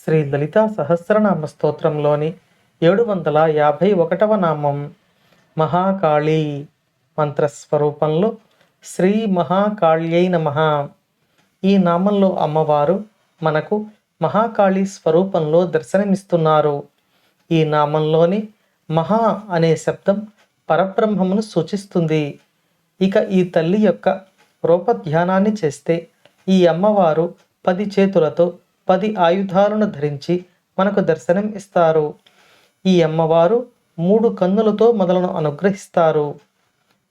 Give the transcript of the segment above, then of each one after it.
శ్రీ లలితా సహస్రనామ స్తోత్రంలోని 751వ నామం మహాకాళీ మంత్రస్వరూపంలో శ్రీ మహాకాళ్యై నమః. ఈ నామంలో అమ్మవారు మనకు మహాకాళీ స్వరూపంలో దర్శనమిస్తున్నారు. ఈ నామంలోని మహా అనే శబ్దం పరబ్రహ్మమును సూచిస్తుంది. ఇక ఈ తల్లి యొక్క రూపధ్యానాన్ని చేస్తే ఈ అమ్మవారు 10 చేతులతో 10 ఆయుధాలను ధరించి మనకు దర్శనం ఇస్తారు. ఈ అమ్మవారు 3 కన్నులతో మొదలను అనుగ్రహిస్తారు.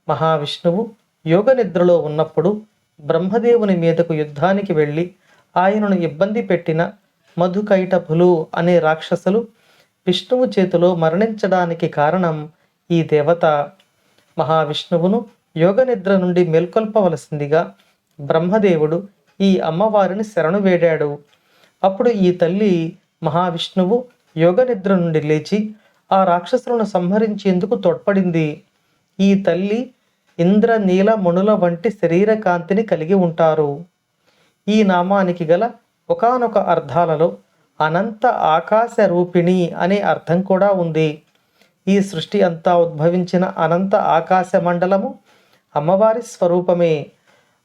మహావిష్ణువు యోగ నిద్రలో ఉన్నప్పుడు బ్రహ్మదేవుని మీదకు యుద్ధానికి వెళ్ళి ఆయనను ఇబ్బంది పెట్టిన మధుకైటభులు అనే రాక్షసులు విష్ణువు చేతిలో మరణించడానికి కారణం ఈ దేవత. మహావిష్ణువును యోగ నిద్ర నుండి మేల్కొల్పవలసిందిగా బ్రహ్మదేవుడు ఈ అమ్మవారిని శరణు వేడాడు. అప్పుడు ఈ తల్లి మహావిష్ణువు యోగ నిద్ర నుండి లేచి ఆ రాక్షసులను సంహరించేందుకు తోడ్పడింది. ఈ తల్లి ఇంద్ర నీల మణుల వంటి శరీర కాంతిని కలిగి ఉంటారు. ఈ నామానికి గల ఒకానొక అర్థాలలో అనంత ఆకాశ రూపిణి అనే అర్థం కూడా ఉంది. ఈ సృష్టి అంతా ఉద్భవించిన అనంత ఆకాశ మండలము అమ్మవారి స్వరూపమే.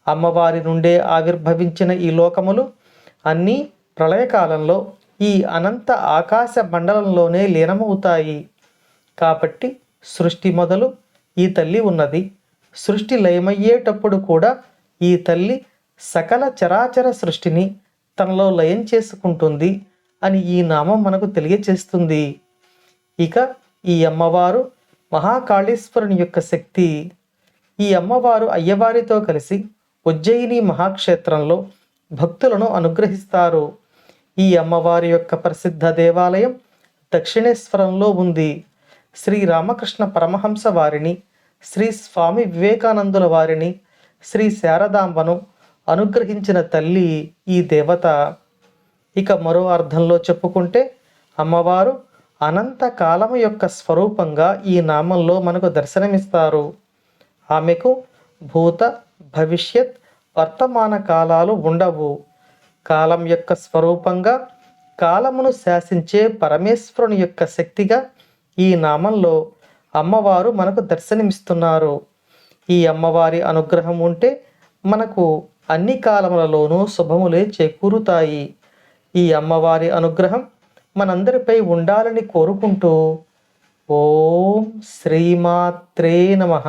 అమ్మవారి నుండే ఆవిర్భవించిన ఈ లోకములు అన్నీ ప్రళయకాలంలో ఈ అనంత ఆకాశ మండలంలోనే లీనమవుతాయి. కాబట్టి సృష్టి మొదలు ఈ తల్లి ఉన్నది. సృష్టి లయమయ్యేటప్పుడు కూడా ఈ తల్లి సకల చరాచర సృష్టిని తనలో లయం చేసుకుంటుంది అని ఈ నామం మనకు తెలియచేస్తుంది. ఇక ఈ అమ్మవారు మహాకాళేశ్వరుని యొక్క శక్తి. ఈ అమ్మవారు అయ్యవారితో కలిసి ఉజ్జయిని మహాక్షేత్రంలో భక్తులను అనుగ్రహిస్తారు. ఈ అమ్మవారి యొక్క ప్రసిద్ధ దేవాలయం దక్షిణేశ్వరంలో ఉంది. శ్రీ రామకృష్ణ పరమహంస వారిని, శ్రీ స్వామి వివేకానందుల వారిని, శ్రీ శారదాంబను అనుగ్రహించిన తల్లి ఈ దేవత. ఇక మరో అర్థంలో చెప్పుకుంటే అమ్మవారు అనంత కాలము యొక్క స్వరూపంగా ఈ నామంలో మనకు దర్శనమిస్తారు. ఆమెకు భూత భవిష్యత్ వర్తమాన కాలాలు ఉండవు. కాలం యొక్క స్వరూపంగా కాలమును శాసించే పరమేశ్వరుని యొక్క శక్తిగా ఈ నామంలో అమ్మవారు మనకు దర్శనమిస్తున్నారు. ఈ అమ్మవారి అనుగ్రహం ఉంటే మనకు అన్ని కాలములలోనూ శుభములే చేకూరుతాయి. ఈ అమ్మవారి అనుగ్రహం మనందరిపై ఉండాలని కోరుకుంటూ ఓం శ్రీమాత్రే నమః.